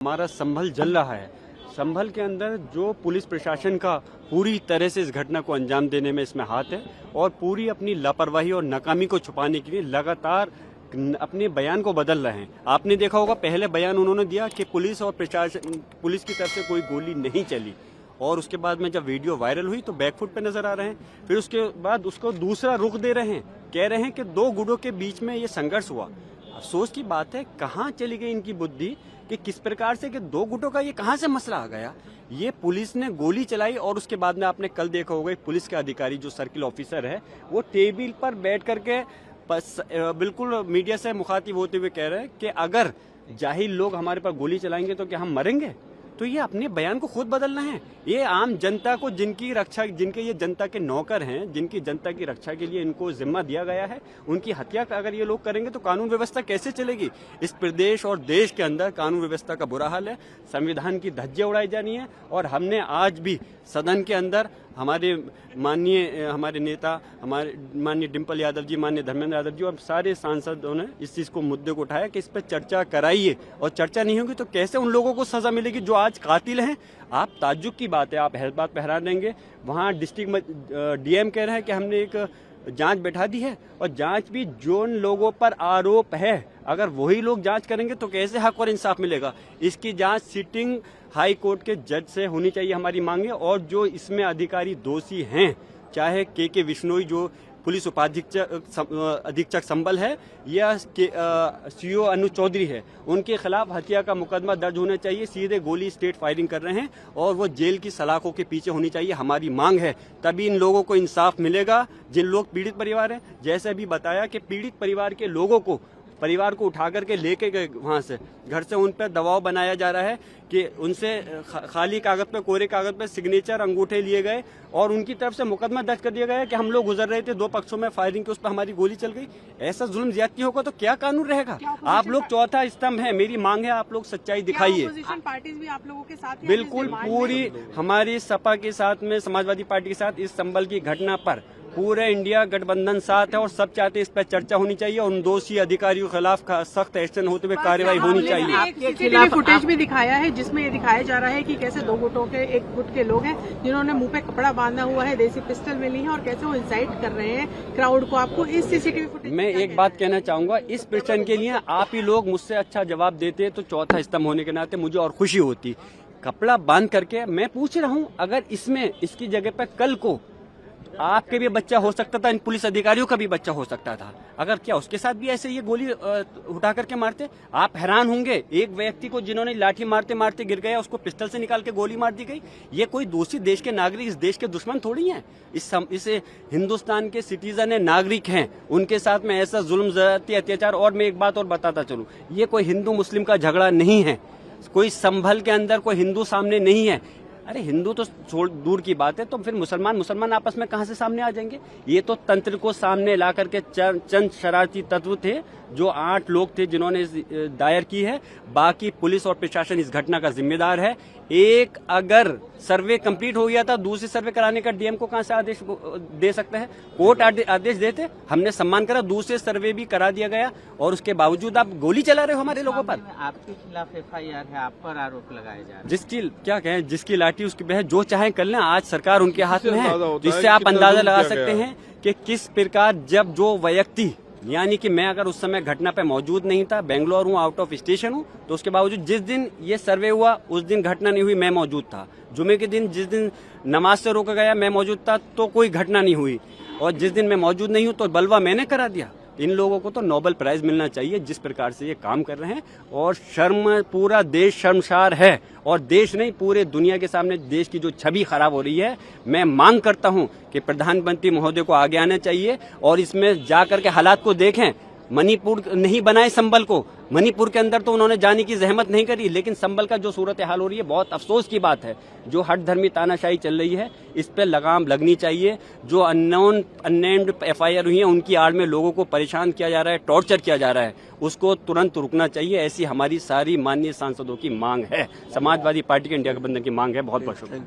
हमारा संभल जल रहा है। संभल के अंदर जो पुलिस प्रशासन का पूरी तरह से इस घटना को अंजाम देने में इसमें हाथ है और पूरी अपनी लापरवाही और नाकामी को छुपाने के लिए लगातार अपने बयान को बदल रहे हैं। आपने देखा होगा पहले बयान उन्होंने दिया कि पुलिस और प्रशासन पुलिस की तरफ से कोई गोली नहीं चली और उसके बाद में जब वीडियो वायरल हुई तो बैकफुट पे नजर आ रहे हैं। फिर उसके बाद उसको दूसरा रुख दे रहे हैं, कह रहे हैं कि दो गुटों के बीच में ये संघर्ष हुआ। अफसोस की बात है कहाँ चली गई इनकी बुद्धि कि किस प्रकार से कि दो गुटों का ये कहाँ से मसला आ गया। ये पुलिस ने गोली चलाई और उसके बाद में आपने कल देखा होगा पुलिस के अधिकारी जो सर्किल ऑफिसर है वो टेबल पर बैठ करके बिल्कुल मीडिया से मुखातिब होते हुए कह रहे हैं कि अगर जाहिल लोग हमारे पर गोली चलाएंगे तो क्या हम मरेंगे। तो ये अपने बयान को खुद बदलना है। ये आम जनता को जिनकी रक्षा, जिनके ये जनता के नौकर हैं, जिनकी जनता की रक्षा के लिए इनको जिम्मा दिया गया है, उनकी हत्या अगर ये लोग करेंगे तो कानून व्यवस्था कैसे चलेगी। इस प्रदेश और देश के अंदर कानून व्यवस्था का बुरा हाल है। संविधान की धज्जियां उड़ाई जानी है और हमने आज भी सदन के अंदर हमारे नेता, हमारे माननीय डिम्पल यादव जी, माननीय धर्मेंद्र यादव जी और सारे सांसदों ने इस चीज को मुद्दे को उठाया कि इस पर चर्चा कराइए और चर्चा नहीं होगी तो कैसे उन लोगों को सजा मिलेगी जो आज कातिल हैं। आप ताज्जुब की बात है, आप बात पे हैरान रहेंगे। वहाँ डिस्ट्रिक्ट डीएम कह रहे हैं कि हमने एक जांच बैठा दी है और जांच भी जो लोगों पर आरोप है अगर वही लोग जांच करेंगे तो कैसे हक और इंसाफ मिलेगा। इसकी जांच सिटिंग हाई कोर्ट के जज से होनी चाहिए, हमारी मांग है। और जो इसमें अधिकारी दोषी हैं, चाहे के विश्नोई जो पुलिस अधीक्षक संभल है या सीओ अनुज चौधरी है, उनके खिलाफ हत्या का मुकदमा दर्ज होना चाहिए। सीधे गोली स्टेट फायरिंग कर रहे हैं और वो जेल की सलाखों के पीछे होनी चाहिए, हमारी मांग है। तभी इन लोगों को इंसाफ मिलेगा जिन लोग पीड़ित परिवार हैं। जैसे भी बताया कि पीड़ित परिवार के लोगों को परिवार को उठा करके लेके गए वहां से, घर से उन पर दबाव बनाया जा रहा है कि उनसे खाली कागज पे, कोरे कागज पे सिग्नेचर, अंगूठे लिए गए और उनकी तरफ से मुकदमा दर्ज कर दिया गया कि हम लोग गुजर रहे थे, दो पक्षों में फायरिंग की, उस पर हमारी गोली चल गई। ऐसा जुल्म ज्यादती होगा तो क्या कानून रहेगा। आप लोग चौथा स्तंभ है, मेरी मांग है आप लोग सच्चाई दिखाइए। पार्टीज भी आप लोगों के साथ बिल्कुल पूरी हमारी सपा के साथ में, समाजवादी पार्टी के साथ इस संभल की घटना पर पूरे इंडिया गठबंधन साथ है और सब चाहते हैं इस पर चर्चा होनी चाहिए और उन दोषी अधिकारियों के खिलाफ सख्त एक्शन होते हुए कार्रवाई होनी चाहिए। आपके खिलाफ फुटेज भी दिखाया है जिसमें ये दिखाया जा रहा है कि कैसे दो गुटों के, एक गुट के लोग हैं जिन्होंने मुंह पे कपड़ा बांधा हुआ है, देसी पिस्टल मिली है और कैसे वो इंसाइट कर रहे हैं क्राउड को। आपको इस सीसीटीवी फुटेज मैं एक बात कहना चाहूंगा, इस प्रश्न के लिए आप ही लोग मुझसे अच्छा जवाब देते तो चौथा स्तंभ होने के नाते मुझे और खुशी होती। कपड़ा बांध करके मैं पूछ रहा हूँ, अगर इसमें इसकी जगह पर कल को आपके भी बच्चा हो सकता था, इन पुलिस अधिकारियों का भी बच्चा हो सकता था, अगर क्या उसके साथ भी ऐसे ये गोली उठा करके मारते। आप हैरान होंगे, एक व्यक्ति को जिन्होंने लाठी मारते मारते गिर गया उसको पिस्टल से निकाल के गोली मार दी गई। ये कोई दूसरी देश के नागरिक इस देश के दुश्मन थोड़ी हैं। इस हिंदुस्तान के सिटीजन है, नागरिक हैं, उनके साथ में ऐसा जुल्म ज्यादती अत्याचार। और मैं एक बात और बताता चलूं, ये कोई हिंदू मुस्लिम का झगड़ा नहीं है, कोई संभल के अंदर कोई हिंदू सामने नहीं है। अरे हिंदू तो छोड़ दूर की बात है, तो फिर मुसलमान आपस में कहां से सामने आ जाएंगे। ये तो तंत्र को सामने ला करके चंद शरारती तत्व थे, जो 8 लोग थे जिन्होंने दायर की है। बाकी पुलिस और प्रशासन इस घटना का जिम्मेदार है। एक अगर सर्वे कंप्लीट हो गया था, दूसरी सर्वे कराने का डीएम को कहां से आदेश दे सकते हैं। कोर्ट आदेश देते, हमने सम्मान करा, दूसरे सर्वे भी करा दिया गया और उसके बावजूद आप गोली चला रहे हो हमारे लोगों पर। आपके खिलाफ FIR है, आप पर आरोप लगाए जा रहे हैं। जिसकी क्या कहें, जिसकी लाठी उसकी बहस, जो चाहे कर लें। आज सरकार उनके हाथ में है, जिससे आप अंदाजा लगा सकते हैं कि किस प्रकार जब जो व्यक्ति, यानी कि मैं अगर उस समय घटना पे मौजूद नहीं था, बेंगलोर हूँ, आउट ऑफ स्टेशन हूँ, तो उसके बावजूद जिस दिन ये सर्वे हुआ उस दिन घटना नहीं हुई, मैं मौजूद था। जुमे के दिन जिस दिन नमाज से रोका गया मैं मौजूद था, तो कोई घटना नहीं हुई। और जिस दिन मैं मौजूद नहीं हूँ तो बलवा मैंने करा दिया। इन लोगों को तो नोबेल प्राइज मिलना चाहिए जिस प्रकार से ये काम कर रहे हैं। और शर्म, पूरा देश शर्मसार है और देश नहीं पूरे दुनिया के सामने देश की जो छवि खराब हो रही है। मैं मांग करता हूं कि प्रधानमंत्री महोदय को आगे आना चाहिए और इसमें जाकर के हालात को देखें। मणिपुर नहीं बनाए संभल को, मणिपुर के अंदर तो उन्होंने जाने की जहमत नहीं करी, लेकिन संभल का जो सूरत हाल हो रही है बहुत अफसोस की बात है। जो हट धर्मी तानाशाही चल रही है इस पे लगाम लगनी चाहिए। जो अननेम्ड FIR हुई है उनकी आड़ में लोगों को परेशान किया जा रहा है, टॉर्चर किया जा रहा है, उसको तुरंत रुकना चाहिए। ऐसी हमारी सारी माननीय सांसदों की मांग है, समाजवादी पार्टी के इंडिया गठबंधन की मांग है। बहुत बहुत शुक्रिया।